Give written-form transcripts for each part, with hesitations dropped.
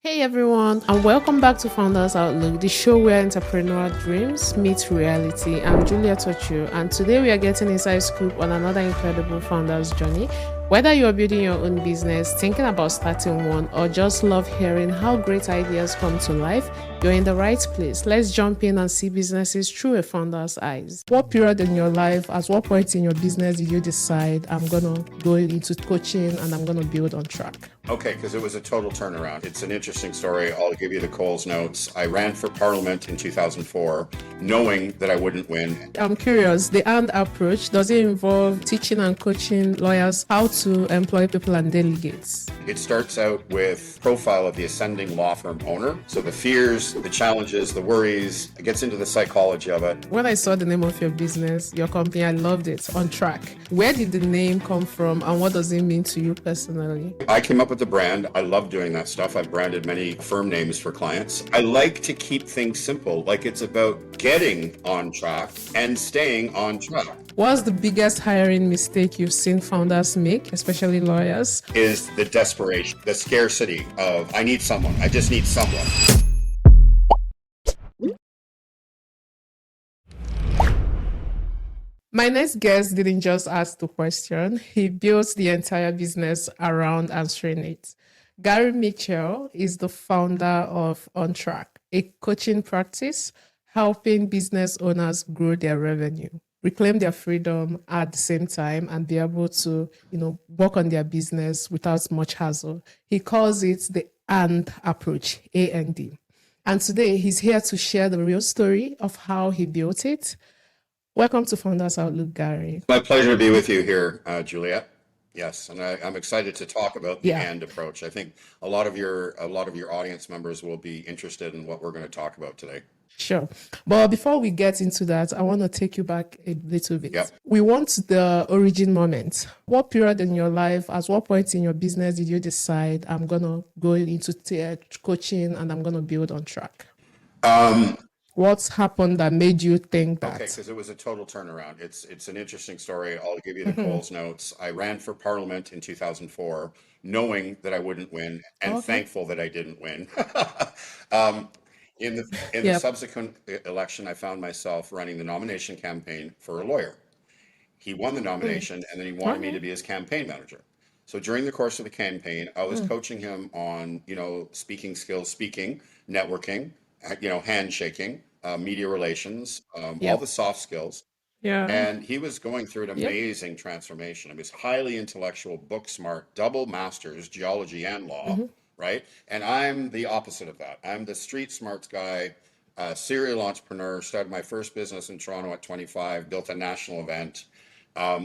Hey everyone, and welcome back to Founders Outlook, the show where entrepreneurial dreams meet reality. I'm Juliet Ochu, and today we are getting inside scoop on another incredible founder's journey. Whether you're building your own business, thinking about starting one, or just love hearing how great ideas come to life, you're in the right place. Let's jump in and see businesses through a founder's eyes. What period in your life, at what point in your business did you decide I'm going to go into coaching and I'm going to build OnTracc? Okay, because it was a total turnaround. It's an interesting story. I'll give you the Coles notes. I ran for Parliament in 2004, knowing that I wouldn't win. I'm curious, the AND approach, does it involve teaching and coaching lawyers how to employ people and delegates? It starts out with profile of the ascending law firm owner. So the fears, the challenges, the worries. It gets into the psychology of it. When I saw the name of your business, your company, I loved it, OnTracc. Where did the name come from and what does it mean to you personally? I came up with the brand. I love doing that stuff. I've branded many firm names for clients. I like to keep things simple, like it's about getting on track and staying on track. What's the biggest hiring mistake you've seen founders make, especially lawyers? Is the desperation, the scarcity of, I need someone. I just need someone. My next guest didn't just ask the question, he built the entire business around answering it. Gary Mitchell is the founder of OnTracc, a coaching practice helping business owners grow their revenue, reclaim their freedom at the same time, and be able to, work on their business without much hassle. He calls it the AND approach, AND. And today he's here to share the real story of how he built it. Welcome to Founders Outlook, Gary. My pleasure to be with you here, Juliet. Yes, and I'm excited to talk about the Yeah. AND approach. I think a lot of your audience members will be interested in what we're going to talk about today. Sure. But before we get into that, I want to take you back a little bit. Yep. We want the origin moment. What period in your life, at what point in your business did you decide I'm going to go into coaching and I'm going to build OnTracc? What's happened that made you think that? Okay, because it was a total turnaround. It's an interesting story. I'll give you the Coles notes. I ran for Parliament in 2004, knowing that I wouldn't win, and thankful that I didn't win. In the Yep. subsequent election, I found myself running the nomination campaign for a lawyer. He won the nomination, and then he wanted me to be his campaign manager. So during the course of the campaign, I was coaching him on, speaking skills, speaking, networking, handshaking, media relations, all Yep. the soft skills. Yeah. And he was going through an Yep. amazing transformation. He was highly intellectual, book smart, double masters, geology and law, right? And I'm the opposite of that. I'm the street smarts guy, serial entrepreneur, started my first business in Toronto at 25, built a national event.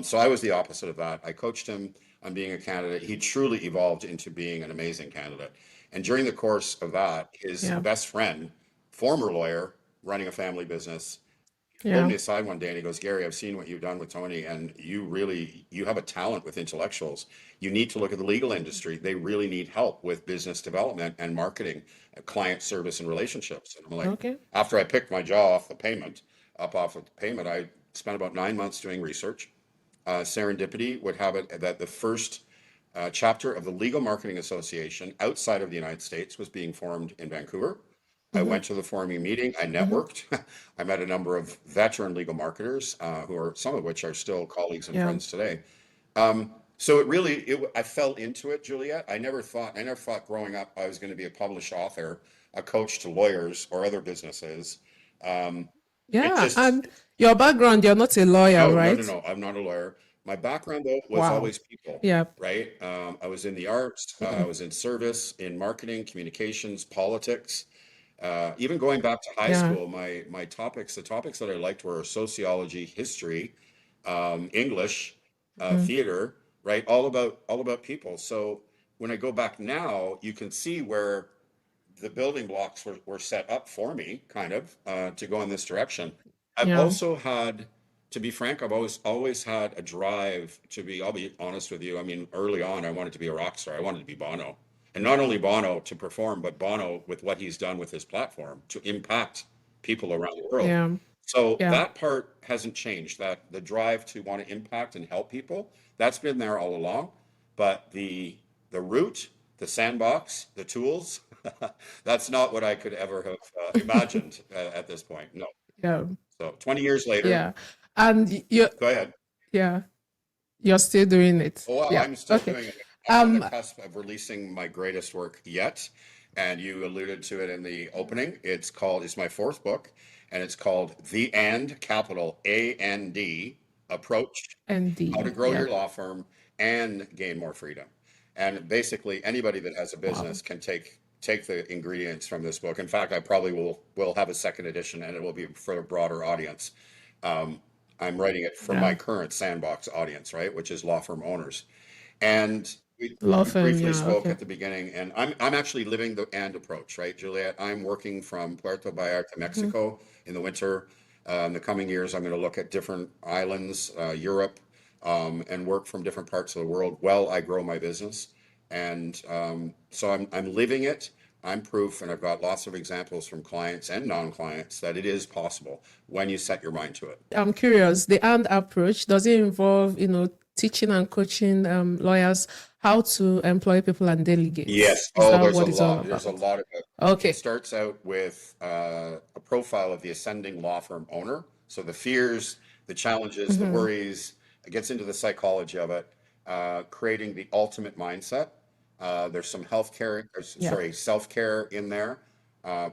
So I was the opposite of that. I coached him on being a candidate. He truly evolved into being an amazing candidate. And during the course of that, his Yeah. best friend, former lawyer, running a family business, pulled Yeah. me aside one day and he goes, Gary, I've seen what you've done with Tony, and you have a talent with intellectuals. You need to look at the legal industry. They really need help with business development and marketing, client service and relationships. And I'm like, Okay. after I picked my jaw off the payment, I spent about 9 months doing research. Serendipity would have it that the first chapter of the Legal Marketing Association outside of the United States was being formed in Vancouver. I went to the forming meeting. I networked. I met a number of veteran legal marketers, some of which are still colleagues and Yeah. friends today. So I fell into it, Juliet. I never thought growing up I was going to be a published author, a coach to lawyers or other businesses. It Yeah. just, And your background, you're not a lawyer, no, right? no. I'm not a lawyer. My background, though, was Wow. always people, Yeah. right? I was in the arts, I was in service, in marketing, communications, politics. Even going back to high Yeah. school, the topics that I liked were sociology, history, English, theater, right? All about people. So when I go back now, you can see where the building blocks were set up for me, kind of, to go in this direction. I've Yeah. also had, to be frank, I've always had a drive I'll be honest with you. I mean, early on, I wanted to be a rock star. I wanted to be Bono. And not only Bono to perform, but Bono with what he's done with his platform to impact people around the world. Yeah. So Yeah. that part hasn't changed, that the drive to want to impact and help people, that's been there all along. But the root, the sandbox, the tools. That's not what I could ever have imagined at this point. No. Yeah. So 20 years later, Yeah. And you're, go ahead. yeah, you're still doing it. Oh, Yeah. I'm still Okay. doing it. I'm on the Um, cusp of releasing my greatest work yet. And you alluded to it in the opening. It's my fourth book, and it's called The And, capital AND Approach: and How to the, Grow yeah. Your Law Firm and Gain More Freedom. And basically, anybody that has a Wow. business can take the ingredients from this book. In fact, I probably will have a second edition, and it will be for a broader audience. Um, I'm writing it for my Yeah. current sandbox audience, right, which is law firm owners. And Law we firm. briefly Yeah. spoke Okay. at the beginning, and I'm actually living the and approach, right, Juliet? I'm working from Puerto Vallarta, Hmm. Mexico in the winter. In the coming years, I'm going to look at different islands, Europe, and work from different parts of the world while I grow my business. And so I'm living it. I'm proof, and I've got lots of examples from clients and non-clients that it is possible when you set your mind to it. I'm curious, the and approach, does it involve, teaching and coaching lawyers how to employ people and delegate? Yes. Is Oh, that there's a what it's all lot. There's a about? lot of it. It Okay. starts out with a profile of the ascending law firm owner. So the fears, the challenges, the Hmm. worries. It gets into the psychology of it, creating the ultimate mindset. There's some healthcare, or, Yeah. sorry, self-care in there,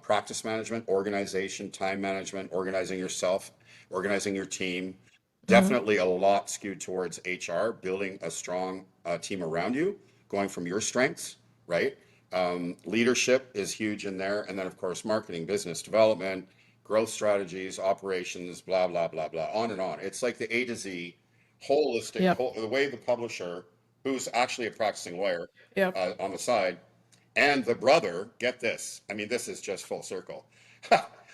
practice management, organization, time management, organizing yourself, organizing your team. Hmm. Definitely a lot skewed towards HR, building a strong team around you, going from your strengths, right? Leadership is huge in there. And then, of course, marketing, business development, growth strategies, operations, blah, blah, blah, blah, on and on. It's like the A to Z, holistic, Yep. the way the publisher, who's actually a practicing lawyer Yep. on the side, and the brother, get this. I mean, this is just full circle.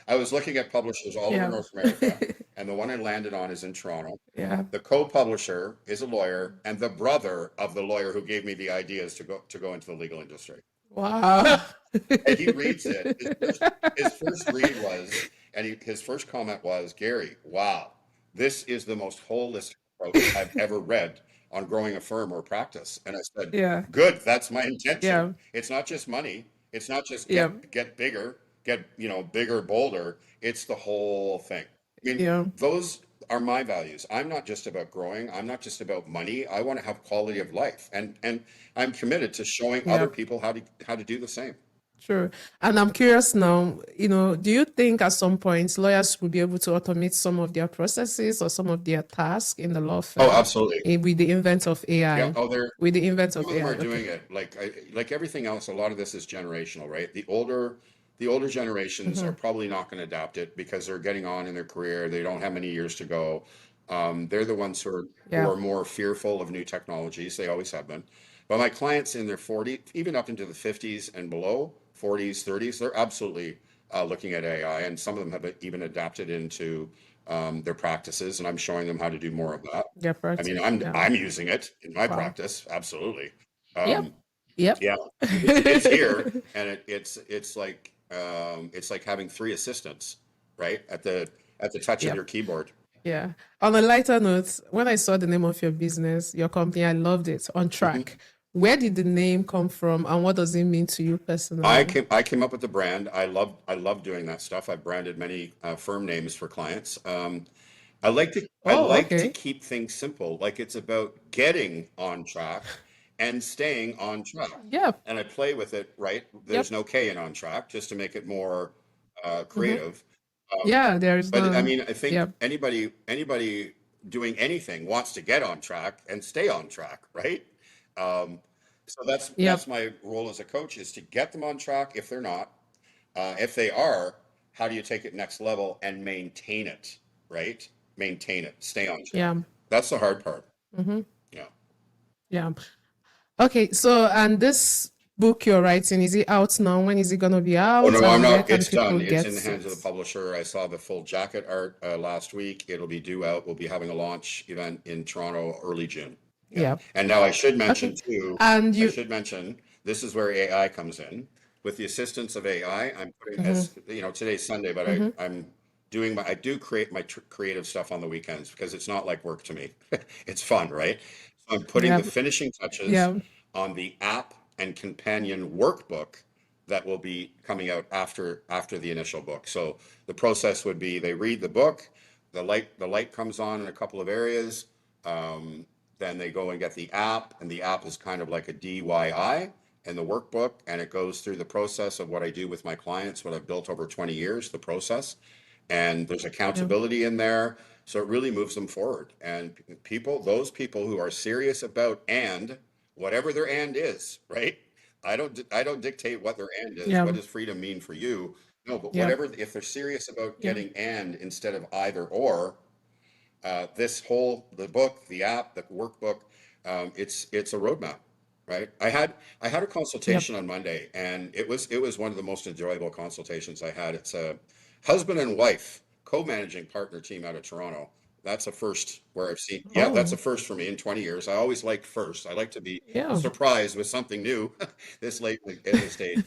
I was looking at publishers all over Yeah. North America, and the one I landed on is in Toronto. Yeah. The co-publisher is a lawyer, and the brother of the lawyer who gave me the ideas to go into the legal industry. Wow. And he reads it. His first read was, and his first comment was, Gary, wow, this is the most holistic approach I've ever read on growing a firm or practice. And I said, Yeah. good, that's my intention. Yeah. It's not just money. It's not just Yeah. get bigger, get bigger, bolder. It's the whole thing. I mean, Yeah. those are my values. I'm not just about growing. I'm not just about money. I want to have quality of life, and I'm committed to showing other Yeah. people how to do the same. True. And I'm curious now, do you think at some point lawyers will be able to automate some of their processes or some of their tasks in the law Oh, firm absolutely. with the invent of Yeah. AI? Oh, there. With the invent Some of of them AI. are Okay. doing it. Like everything else, a lot of this is generational, right? The older generations are Hmm. probably not going to adapt it because they're getting on in their career. They don't have many years to go. They're the ones who are Yeah. more fearful of new technologies. They always have been. But my clients in their 40s, even up into the 50s and below, 40s, 30s, they're absolutely looking at AI, and some of them have even adapted into their practices, and I'm showing them how to do more of that. Yeah. I mean, Practice. I'm Yeah. I'm using it in my Wow. practice, absolutely. Yep. Um, Yep. yeah, it's here, and it's like having three assistants, right? At the touch of Yep. your keyboard. Yeah. On a lighter note, when I saw the name of your business, your company, I loved it. On Mhm. track. Where did the name come from and what does it mean to you I personally? came I came up with the brand. I love doing that stuff. I've branded many firm names for clients. I like to I Oh, like to okay. keep things simple. Like it's about getting on track and staying on track. Yep. And I play with it, right? There's Yep. no K in on track, just to make it more Hmm. creative. Um, Yeah, there is but I none. mean, I think Yep. anybody doing anything wants to get on track and stay on track, right? Um, so that's Yep. my role as a coach, is to get them on track if they're not. If they are, how do you take it next level and maintain it, right? Maintain it, stay on track. Yeah. That's the hard part. Hmm. Yeah. Yeah. Okay. So, and this book you're writing, is it out now? When is it going to be Oh out? no, I'm And where not. can It's people done. It's in the get hands of the it? publisher. I saw the full jacket art last week. It'll be due out. We'll be having a launch event in Toronto early June. Yeah. Yeah. And now I should mention Okay. too, And I you, should mention this is where AI comes in. With the assistance of AI, I'm putting, hmm, as today's Sunday, but hmm, I do create my creative stuff on the weekends because it's not like work to me. It's fun, right? So I'm putting yeah, the finishing touches yeah, on the app and companion workbook that will be coming out after the initial book. So the process would be they read the book, the light comes on in a couple of areas, then they go and get the app, and the app is kind of like a DIY and the workbook, and it goes through the process of what I do with my clients, what I've built over 20 years, the process, and there's Yeah. accountability in there. So it really moves them forward. And those people who are serious about and whatever their and is, right? I don't dictate what their and is. Yeah. What does freedom mean for you? No, but Yeah. whatever, if they're serious about Yeah. getting and instead of either or, the book, the app, the workbook, it's a roadmap, right? I had a Yep. consultation on Monday, and it was one of the most enjoyable consultations I had. It's a husband and wife co-managing partner team out of Toronto. That's a first where I've seen, yeah, that's a Oh, first for me in 20 years. I always like first. I like to be yeah. surprised with something new this late in the stage.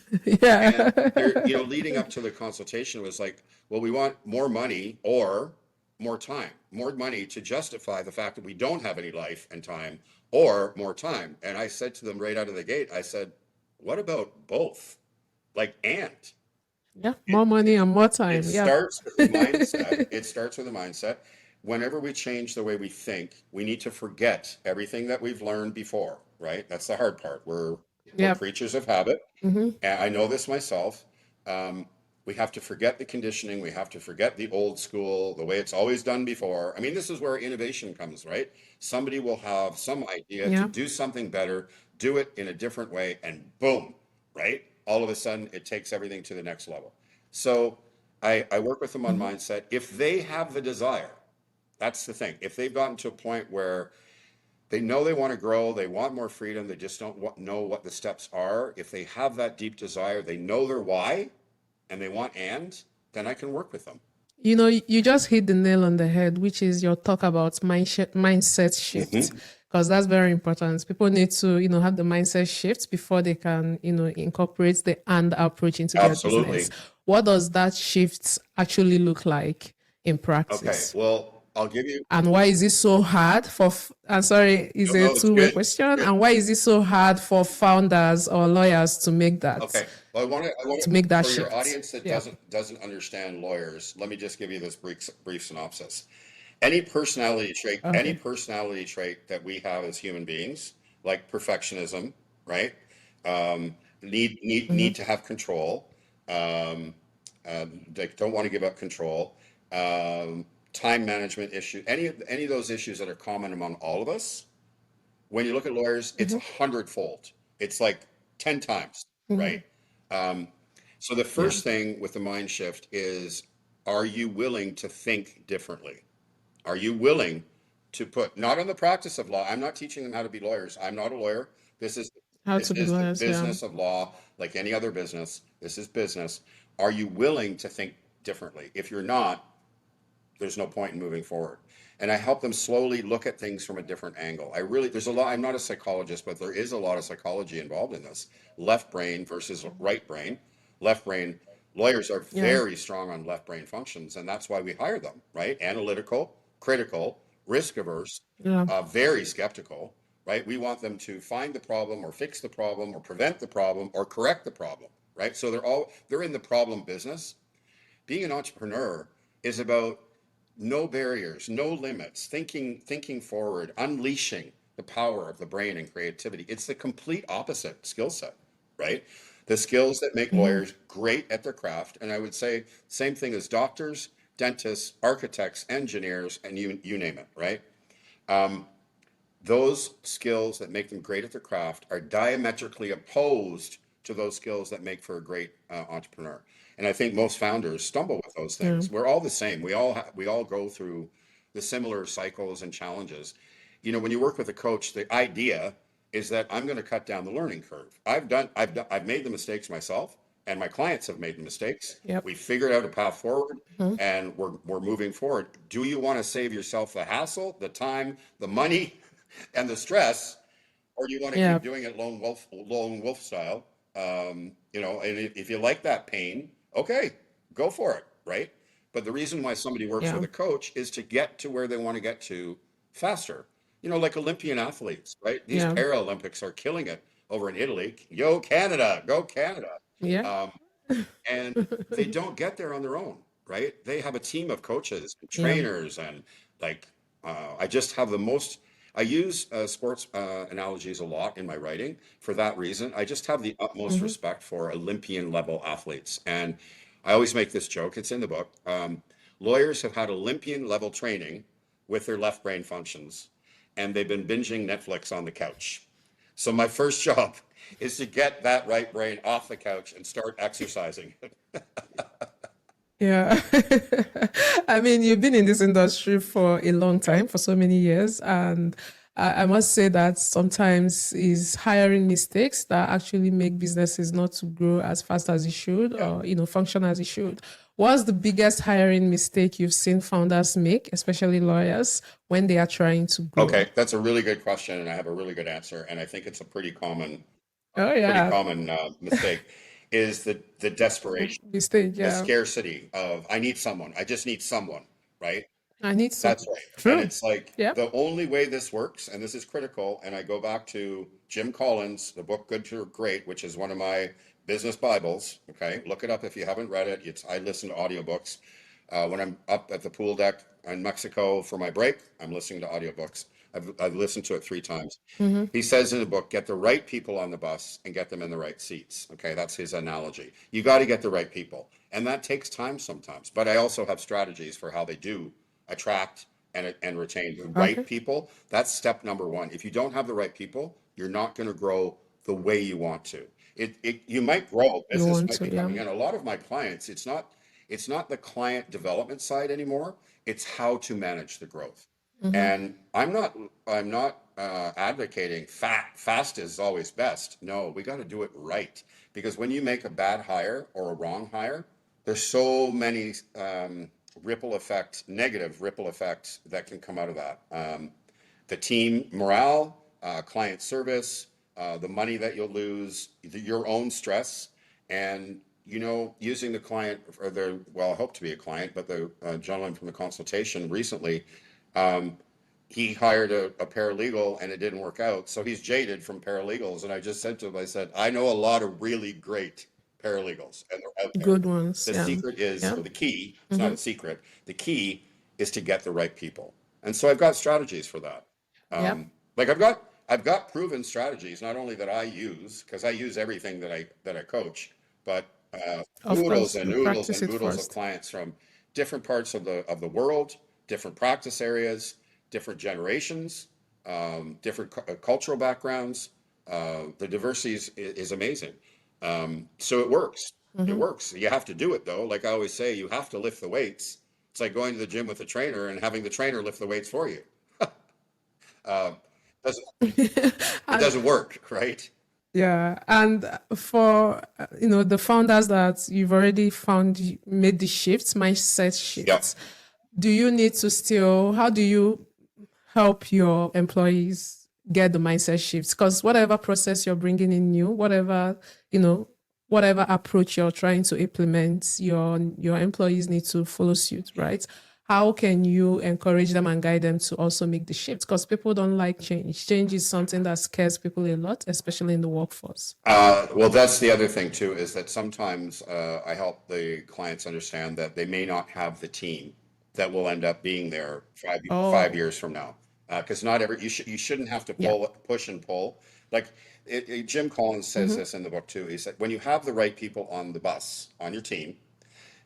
And they're, Yeah. leading up to the consultation was like, well, we want more money or more time, more money to justify the fact that we don't have any life and time, or more time. And I said to them right out of the gate, I said, what about both? Like, and Yeah. it, More money it, and more it time. Yep. starts with the mindset. It starts with the mindset. Whenever we change the way we think, we need to forget everything that we've learned before, right? That's the hard part. We're Yep. creatures of habit. Mm-hmm. And I know this myself. Um, we have to forget the conditioning. We have to forget the old school, the way it's always done before. I mean, this is where innovation comes, right? Somebody will have some idea to Yeah. do something better, do it in a different way, and boom, right? All of a sudden, it takes everything to the next level. So I work with them on Mm-hmm. mindset. If they have the desire, that's the thing. If they've gotten to a point where they know they want to grow, they want more freedom, they just don't know what the steps are. If they have that deep desire, they know their why, and they want then I can work with them. You know, you just hit the nail on the head, which is your talk about mindset shift, Hmm. because that's very important. People need to, have the mindset shift before they can, incorporate the and approach into their business. Absolutely. What does that shift actually look like in Okay. practice? Well, I'll give you. And why is it so hard for, I'm sorry, is No, a no, it's two-way good. It's question. good. And why is it so hard for founders or lawyers to make that, Okay. Well, I want to, to make that for your shift? audience that Yeah. doesn't understand lawyers, let me just give you this brief synopsis. Any Okay. personality trait that we have as human beings, like perfectionism, right? Need to have control. Um, they don't want to give up control. Um, Time management issue. Any of those issues that are common among all of us. When you look at lawyers, it's a Mm-hmm. hundredfold. It's like 10 times, Mm-hmm. right? Um, so the Yeah. first thing with the mind shift is, are you willing to think differently? Are you willing to put, not on the practice of law? I'm not teaching them how to be lawyers. I'm not a lawyer. This is How this to be is the lawyers. Yeah. business of law, like any other business. This is business. Are you willing to think differently? If you're not, there's no point in moving forward. And I help them slowly look at things from a different angle. There's a lot, I'm not a psychologist, but there is a lot of psychology involved in this. Left brain versus right brain. Left brain, lawyers are Yeah. very strong on left brain functions, and that's why we hire them, right? Analytical, critical, risk averse, Yeah. very skeptical, right? We want them to find the problem or fix the problem or prevent the problem or correct the problem, right? So they're in the problem business. Being an entrepreneur is about no barriers, no limits, thinking forward, unleashing the power of the brain and creativity. It's the complete opposite skill set, right? The skills that make Mm-hmm. lawyers great at their craft, and I would say same thing as doctors, dentists, architects, engineers, and you name it, right? Um, those skills that make them great at their craft are diametrically opposed to those skills that make for a great entrepreneur. And I think most founders stumble with those Yeah. things. We're all the same. We all go through the similar cycles and challenges. When you work with a coach, the idea is that I'm going to cut down the learning curve. I've made the mistakes myself, and my clients have made the mistakes. Yep. We figured out a path forward, Mm-hmm. and we're moving forward. Do you want to save yourself the hassle, the time, the money, and the stress, or do you want to keep Yep. doing it lone wolf style? And if you like that pain, okay, go for it, right? But the reason why somebody works Yeah. with a coach is to get to where they want to get to faster. Like Olympian athletes, right? These Yeah. Paralympics are killing it. over in Italy. Yo, Canada, go Canada. Yeah. Um, and they don't get there on their own, right? They have a team of coaches and Yeah. trainers, and like I just have the most. I use sports analogies a lot in my writing for that reason. I just have the utmost Mm-hmm. respect for Olympian level athletes, and I always make this joke. It's in the book. Lawyers have had Olympian level training with their left brain functions, and they've been binging Netflix on the couch. So my first job is to get that right brain off the couch and start exercising. Yeah. I mean, you've been in this industry for a long time, for so many years. And I must say that sometimes is hiring mistakes that actually make businesses not to grow as fast as it should Yeah. or, function as it should. What's the biggest hiring mistake you've seen founders make, especially lawyers, when they are trying to grow? Okay, that's a really good question, and I have a really good answer, and I think it's a Oh, pretty yeah. common mistake, is the desperation, Mistake. the Yeah. scarcity of I need someone, I just need someone, right? I need some. That's right. And True. it's like Yep. the only way this works, and this is critical, and I go back to Jim Collins, the book Good to Great, which is one of my business Bibles. Okay, look it up if you haven't read it. I listen to audiobooks. When I'm up at the pool deck in Mexico for my break, I'm listening to audiobooks. I've listened to it 3 times. Mm-hmm. He says in the book, get the right people on the bus and get them in the right seats. Okay, that's his analogy. You got to get the right people. And that takes time sometimes. But I also have strategies for how they do attract and retain the right Okay. people. That's step number one. If you don't have the right people, you're not going to grow the way you want to. You might grow, You business want might be to, yeah. coming in. A lot of my clients, it's not the client development side anymore. It's how to manage the growth. Mm-hmm. And I'm not advocating fast is always best. No, we got to do it right, because when you make a bad hire or a wrong hire, there's so many negative ripple effects that can come out of that. The team morale, client service, the money that you'll lose, your own stress, and using the client or well, I hope to be a client, but the gentleman from the consultation recently, um, he hired a paralegal and it didn't work out. So he's jaded from paralegals. And I just said to him, I said, I know a lot of really great paralegals and they're out there. Good ones. The Yeah. secret is, Yeah. or the key, it's not Mm-hmm. a secret, the key is to get the right people. And so I've got strategies for that. Yep. Like I've got proven strategies, not only that I use, because I use everything that I coach, but Of oodles course. and You oodles practice and it oodles of first. clients from different parts of the world, different practice areas, different generations, different cultural backgrounds. The diversity is amazing. So it works. It Mm-hmm. works. You have to do it though. Like I always say, you have to lift the weights. It's like going to the gym with a trainer and having the trainer lift the weights for you. Uh, doesn't it And doesn't work, right? yeah, and for the founders that you've already found made the shifts, mindset Yeah. shifts. Do you need to still? How do you help your employees get the mindset shifts? Because whatever process you're bringing in new, you know, whatever approach you're trying to implement, your employees need to follow suit, right? How can you encourage them and guide them to also make the shift? Because people don't like change. Change is something that scares people a lot, especially in the workforce. Well, that's the other thing too, is that sometimes I help the clients understand that they may not have the team that will end up being there five Oh, years from now. Because not every you shouldn't have to yeah. push and pull. Like Jim Collins says Mm-hmm. this in the book too. He said when you have the right people on the bus on your team,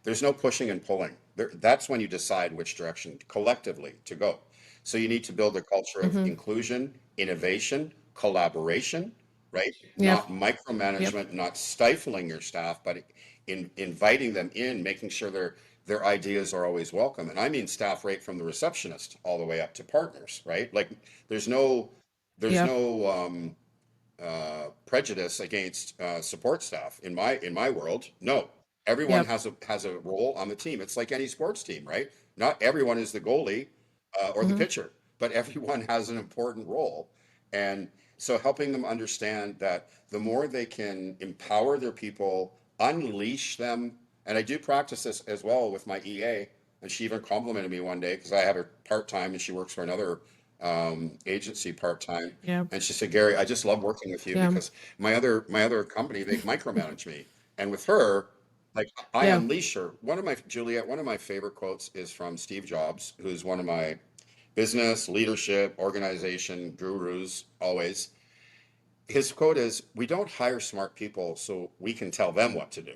there's no pushing and pulling. That's when you decide which direction collectively to go. So you need to build a culture of Mm-hmm. inclusion, innovation, collaboration, right? Yep. Not Yep. micromanagement, not stifling your staff, but inviting them in, making sure their ideas are always welcome. And I mean staff right from the receptionist all the way up to partners, right? Like there's no there's Yep. no prejudice against support staff in my world. No, everyone Yep. has a role on the team. It's like any sports team, right? Not everyone is the goalie or the Mm-hmm. pitcher, but everyone has an important role. And so helping them understand that the more they can empower their people, unleash them, and I do practice this as well with my EA. And she even complimented me one day because I have her part time and she works for another agency part-time. Yeah. And she said, Gary, I just love working with you Yeah. because my other company, they micromanage me. And with her, like I Yeah. unleash her. Juliet, one of my favorite quotes is from Steve Jobs, who's one of my business, leadership, organization gurus always. His quote is, we don't hire smart people so we can tell them what to do.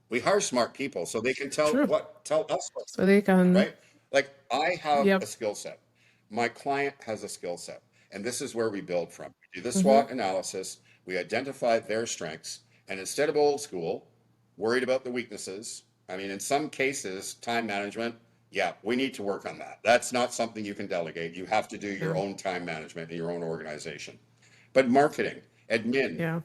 We hire smart people so they can True. tell us what to So do, they can. right? Like I have a Yep. skill set. My client has a skill set. And this is where we build from. We do the Mm-hmm. SWOT analysis, we identify their strengths, and instead of old school, worried about the weaknesses, I mean, in some cases, time management, yeah, we need to work on that. That's not something you can delegate. You have to do your Yeah. own time management in your own organization. But marketing, admin, Yeah.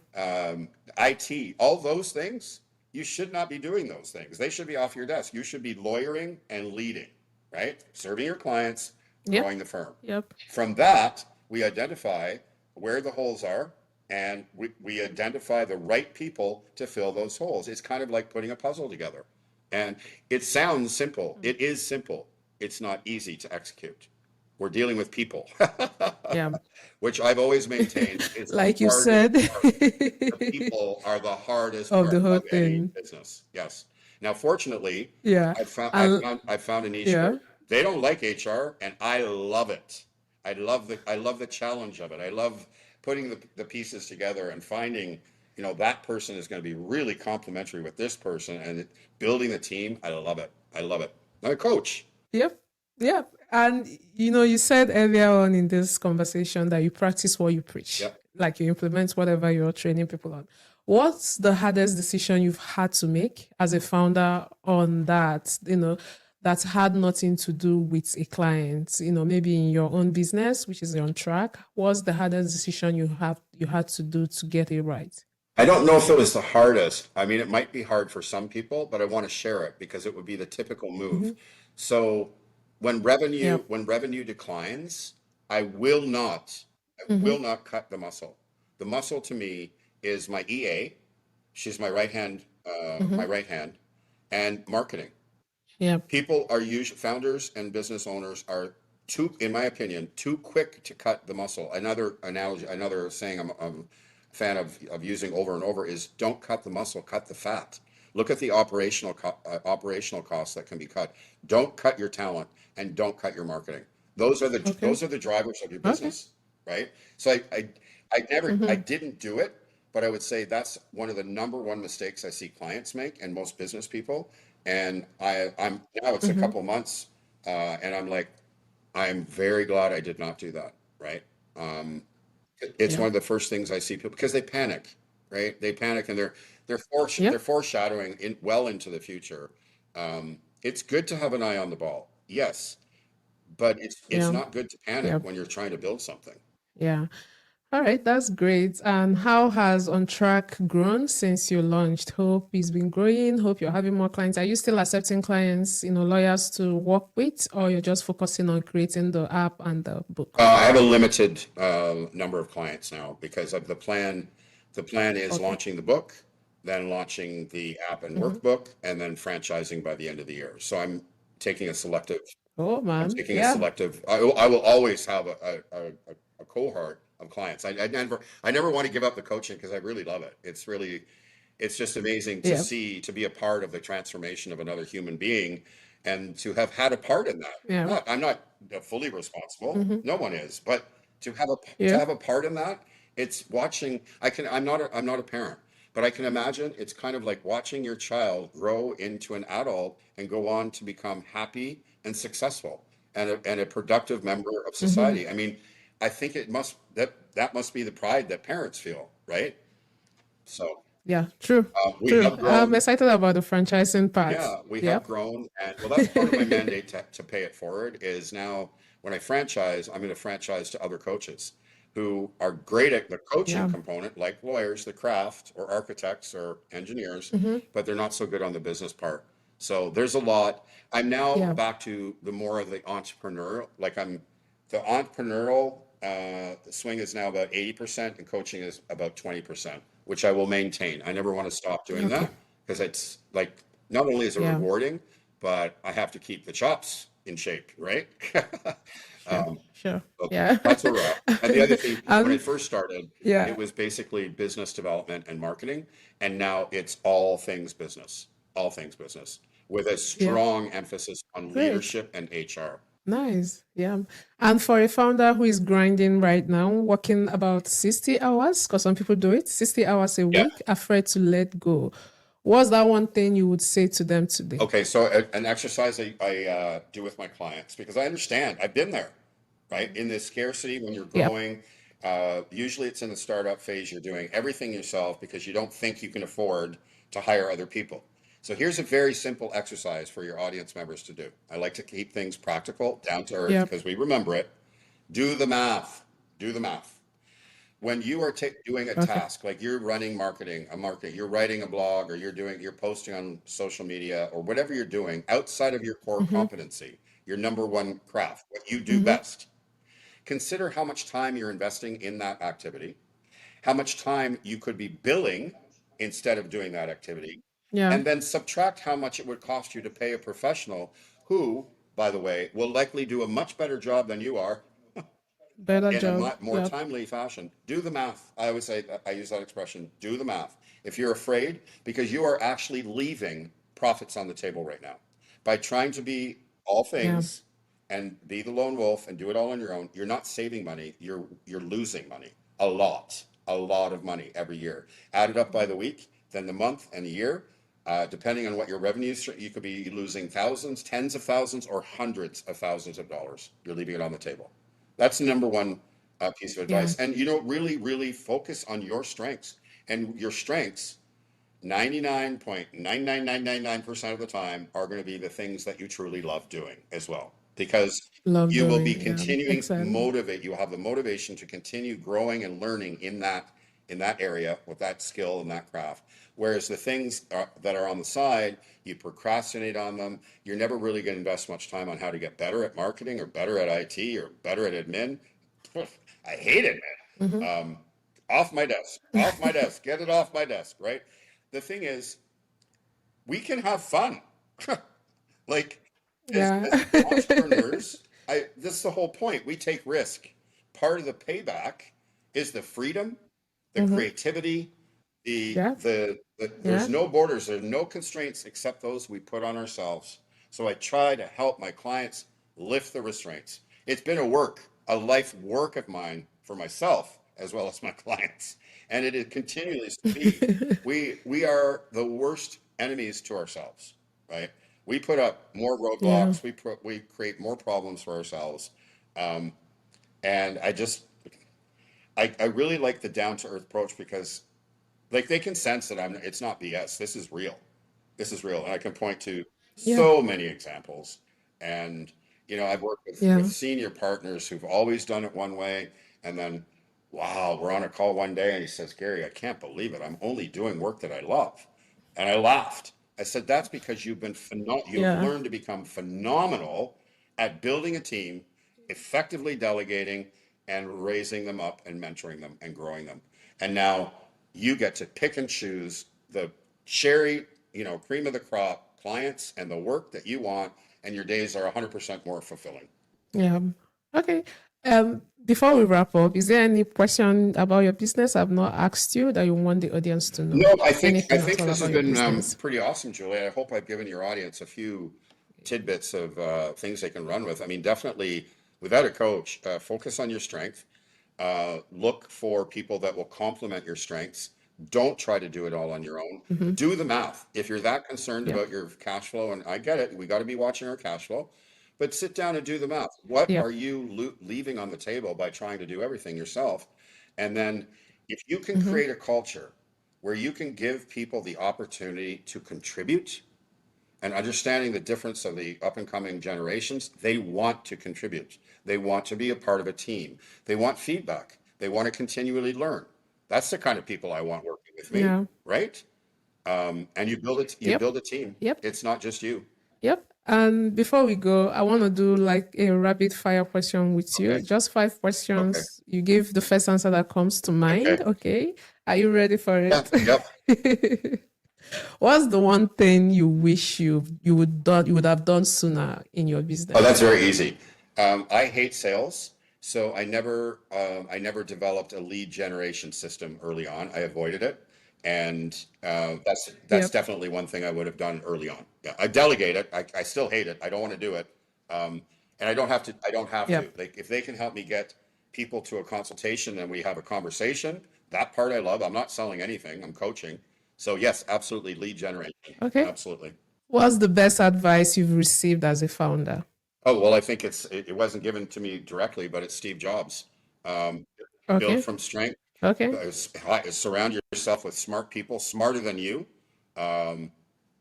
IT, all those things, you should not be doing those things. They should be off your desk. You should be lawyering and leading, right? Serving your clients, Yep. growing the firm. Yep. From that, we identify where the holes are and we identify the right people to fill those holes. It's kind of like putting a puzzle together. And it sounds simple. It is simple. It's not easy to execute. We're dealing with people, Yeah. which I've always maintained is the Like you hardest said, part. The people are the hardest of the part whole of any thing. business. Yes. Now, fortunately, Yeah. And I found a niche yeah. where they don't like HR, and I love it. I love the challenge of it. I love putting the pieces together and finding, that person is going to be really complementary with this person and building the team. I love it. I love it. I'm a coach. Yep. Yep. And you said earlier on in this conversation that you practice what you preach, Yep. like you implement whatever you're training people on. What's the hardest decision you've had to make as a founder on that, that had nothing to do with a client, maybe in your own business, which is on track? What's the hardest decision you had to do to get it right? I don't know if it was the hardest. I mean, it might be hard for some people, but I want to share it because it would be the typical move. Mm-hmm. So Yep. when revenue declines, I Mm-hmm. will not cut the muscle. The muscle to me is my EA. She's Mm-hmm. my right hand, and marketing. Yep. People are usually founders and business owners are too, in my opinion, too quick to cut the muscle. Another analogy, another saying I'm a fan of using over and over is don't cut the muscle, cut the fat. Look at the operational costs that can be cut. Don't cut your talent and don't cut your marketing. Okay. Those are the drivers of your Okay. business, right? So I Mm-hmm. didn't do it, but I would say that's one of the number one mistakes I see clients make and most business people. And I'm now it's a Mm-hmm. couple months, and I'm like, I'm very glad I did not do that, right? Um, it's Yeah. one of the first things I see people because they panic, right? They panic and they're Yep. foreshadowing well into the future. It's good to have an eye on the ball, yes, but it's Yeah. not good to panic Yep. when you're trying to build something. Yeah. All right, that's great. And how has OnTracc grown since you launched? Hope it's been growing. Hope you're having more clients. Are you still accepting clients, lawyers to work with, or you're just focusing on creating the app and the book? I have a limited number of clients now because of the plan. The plan is Okay. launching the book, then launching the app and Mm-hmm. workbook, and then franchising by the end of the year. So taking a selective Oh I'm man, taking a yeah, selective. I will always have a cohort of clients. I never want to give up the coaching because I really love it. It's just amazing to yeah, see to be a part of the transformation of another human being, and to have had a part in that. yeah, I'm not fully responsible. mm-hmm. No one is, but to Yeah, have a part in that, it's watching. I'm not a parent, but I can imagine it's kind of like watching your child grow into an adult and go on to become happy and successful and a productive member of mm-hmm. society. I mean, I think that must be the pride that parents feel, right? So Yeah, true, we true. have I'm grown. excited about the franchising part. Yeah, we have Yep. grown, and well, that's part of my mandate to pay it forward. Is now when I franchise, I'm going to franchise to other coaches who are great at the coaching Yeah. component, like lawyers, the craft, or architects or engineers, Mm-hmm. but they're not so good on the business part. So there's a lot. I'm now Yeah. back to the more of the entrepreneurial, the entrepreneurial swing is now about 80% and coaching is about 20%, which I will maintain. I never want to stop doing Okay. that because it's like not only is it Yeah. rewarding, but I have to keep the chops. in shape, right? Sure. um, Sure. so Yeah. that's where we're at. And the other thing, when I um, first started, it yeah. was basically business development and marketing, and now it's all things business, all things business, with a Yeah. strong emphasis on Great. leadership and HR. Nice. Yeah. And for a founder who is grinding right now, working about 60 hours, because some people do it, 60 hours a Yeah. week, afraid to let go. What's that one thing you would say to them today? Okay, so an exercise I do with my clients, because I understand, I've been there, right? In this scarcity, when you're Yep. growing, usually it's in the startup phase, you're doing everything yourself because you don't think you can afford to hire other people. So here's a very simple exercise for your audience members to do. I like to keep things practical, down to earth, Yep. because we remember it. Do the math. Do the math. When you are doing a Okay. task, like you're running marketing, you're writing a blog, or you're posting on social media, or whatever you're doing outside of your core Mm-hmm. competency, your number one craft, what you do Mm-hmm. best. Consider how much time you're investing in that activity, how much time you could be billing instead of doing that activity, Yeah. and then subtract how much it would cost you to pay a professional who, by the way, will likely do a much better job than you are Better in a job. more Yep. timely fashion. Do the math. I always say, I use that expression, do the math. If you're afraid, because you are actually leaving profits on the table right now. By trying to be all Yeah. things and be the lone wolf and do it all on your own, you're not saving money, you're losing money. A lot of money every year. Added up by the week, then the month and the year. Depending on what your revenues, you could be losing thousands, tens of thousands, or hundreds of thousands of dollars. You're leaving it on the table. That's the number one piece of Yeah. advice. And really, really focus on your strengths. And your strengths, 99.99999% of the time, are going to be the things that you truly love doing as well. Because Love you will be doing. Yeah. continuing Exactly. you'll have the motivation to continue growing and learning in that area with that skill and that craft. Whereas the things that are on the side, you procrastinate on them. You're never really going to invest much time on how to get better at marketing or better at IT or better at admin. I hate it, Mm-hmm. man. Off my desk, get it off my desk, right? The thing is, we can have fun. Like, Yeah. as entrepreneurs, this is the whole point. We take risk. Part of the payback is the freedom, the Mm-hmm. creativity, Yeah. there's Yeah. no borders, there's no constraints except those we put on ourselves. So I try to help my clients lift the restraints. It's been a life work of mine for myself as well as my clients. And it continues to be. We are the worst enemies to ourselves, right? We put up more Yeah. roadblocks. We create more problems for ourselves. Um, and I really like the down to earth approach, because like they can sense that it's not BS. This is real. This is real. And I can point to Yeah. so many examples. And, I've worked with Yeah. senior partners who've always done it one way. And then, wow, we're on a call one day and he says, Gary, I can't believe it. I'm only doing work that I love. And I laughed. I said, that's because you've Yeah. learned to become phenomenal at building a team, effectively delegating and raising them up and mentoring them and growing them. And now you get to pick and choose the cherry, cream of the crop clients and the work that you want, and your days are 100% more fulfilling. Yeah. Okay. Before we wrap up, is there any question about your business I've not asked you that you want the audience to know? No, I Anything at think all this has about your been business? pretty awesome, Julie. I hope I've given your audience a few tidbits of things they can run with. I mean, definitely, without a coach, focus on your strength. Look for people that will complement your strengths. Don't try to do it all on your own. Mm-hmm. Do the math. If you're that concerned Yep. about your cash flow, and I get it, we got to be watching our cash flow, but sit down and do the math. What are Yep. you leaving on the table by trying to do everything yourself? And then, if you can Mm-hmm. create a culture where you can give people the opportunity to contribute, and understanding the difference of the up and coming generations, they want to contribute. They want to be a part of a team. They want feedback. They want to continually learn. That's the kind of people I want working with me, Yeah. right? And you Yep. build a team. Yep. It's not just you. Yep. And before we go, I want to do like a rapid fire question with Okay. you. Just five Okay. questions. You give the first answer that comes to mind. Okay. Okay. Are you ready for Yeah. it? Yep. What's the one thing you wish you would have done sooner in your Oh, that's business? very easy. I hate sales, so I never developed a lead generation system early on. I avoided it, and that's Yep. definitely one thing I would have done early on. Yeah, I delegate it. I still hate it. I don't want to do it, and I don't have to. I don't have to. Yep. Like if they can help me get people to a consultation and we have a conversation, that part I love. I'm not selling anything. I'm coaching. So yes, absolutely lead generation. Okay. Absolutely. What's the best advice you've received as a founder? Oh, well, I think it wasn't given to me directly, but it's Steve Jobs. Um, Build Okay. from strength. Okay. Surround yourself with smart people, smarter than you. Um,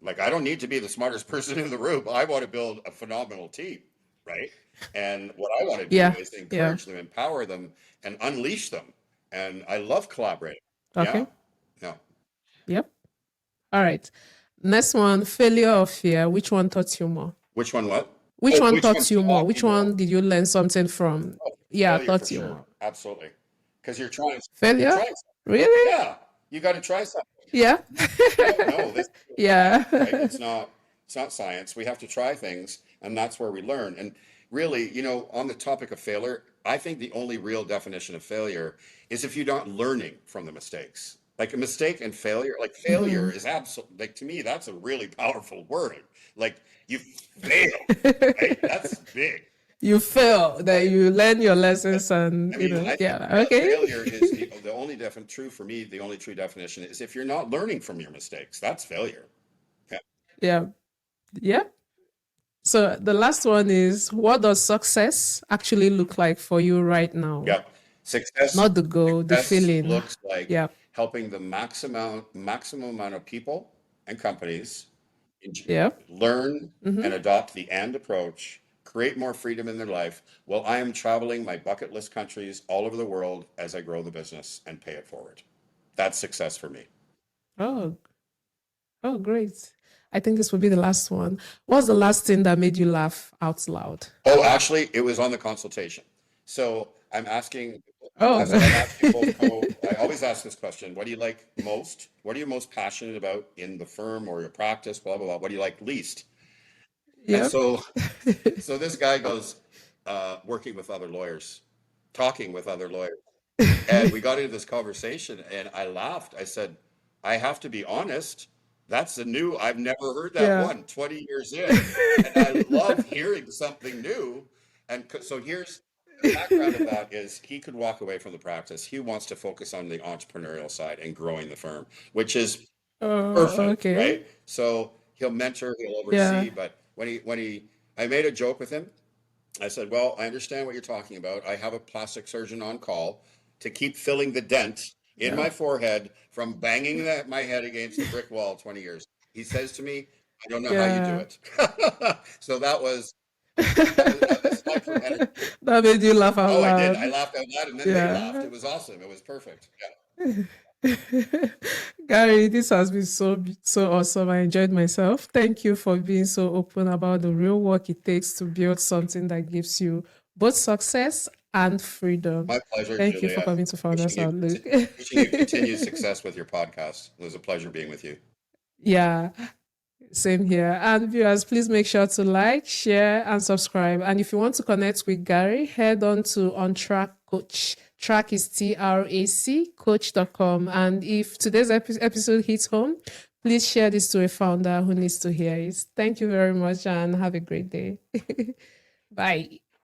like I don't need to be the smartest person in the room. I want to build a phenomenal team, right? And what I want to do Yeah. is Yeah. encourage them, empower them, and unleash them. And I love collaborating. Yeah, Okay. yeah. Yep. All right. Next one, failure or fear. Which one taught you more? Which one? What? Which Oh, one which one taught you more? taught me Which more? one did you learn something from? Oh, Yeah, failure for taught you sure. more. Absolutely. Because you're Failure? trying. Really? Yeah, you got to try something. Yeah. No, this is Yeah. science, right? It's not science. We have to try things, and that's where we learn. And really, on the topic of failure, I think the only real definition of failure is if you're not learning from the mistakes. Like a mistake and failure, like failure is absolute, like to me, that's a really powerful word. Like you failed, right? That's big, You fail, that right? you learn your lessons and I mean, I think yeah, okay. failure is the only true for me, the only true definition is if you're not learning from your mistakes, that's failure. Yeah. Yeah. Yeah. So the last one is, what does success actually look like for you right now? Yep. Success Not the goal, the success feeling. looks like Yeah. helping the maximum amount of people and companies Yeah. learn Mm-hmm. and adopt the and approach, create more freedom in their life while I am traveling my bucket list countries all over the world as I grow the business and pay it forward. That's success for me. Oh, oh, great. I think this will be the last one. What's the last thing that made you laugh out loud? Oh, actually, it was on the consultation. So Oh, I'm asking both I always ask this question, what do you like most? What are you most passionate about in the firm or your practice, blah, blah, blah. What do you like least? And yep. so this guy goes, working with other lawyers, talking with other lawyers. And we got into this conversation and I laughed. I said, I have to be honest. I've never heard that Yeah. one 20 years in. And I love hearing something new. And so here's the background of that is he could walk away from the practice. He wants to focus on the entrepreneurial side and growing the firm, which is Oh, perfect, okay. right? So he'll mentor, he'll Yeah. oversee, but I made a joke with him. I said, well, I understand what you're talking about. I have a plastic surgeon on call to keep filling the dent in Yeah. my forehead from banging my head against a brick wall 20 years. He says to me, I don't know how you do Yeah. it. So aside from energy. That made you laugh out Oh, I did. I loud. laughed out loud and then they laughed. Yeah. It was awesome. It was perfect. Gary, this has been so awesome. I enjoyed myself. Thank you for being so open about the real work it takes to build something that gives you both success and freedom. My pleasure, Thank you for Juliet. coming to Founders Outlook. Wishing you continued success with your podcast. It was a pleasure being with you. Yeah, same here. And viewers, please make sure to like, share, and subscribe. And if you want to connect with Gary, head on to OnTracc Coach. Track is TRAC, coach.com. And if today's episode hits home, please share this to a founder who needs to hear it. Thank you very much and have a great day. Bye.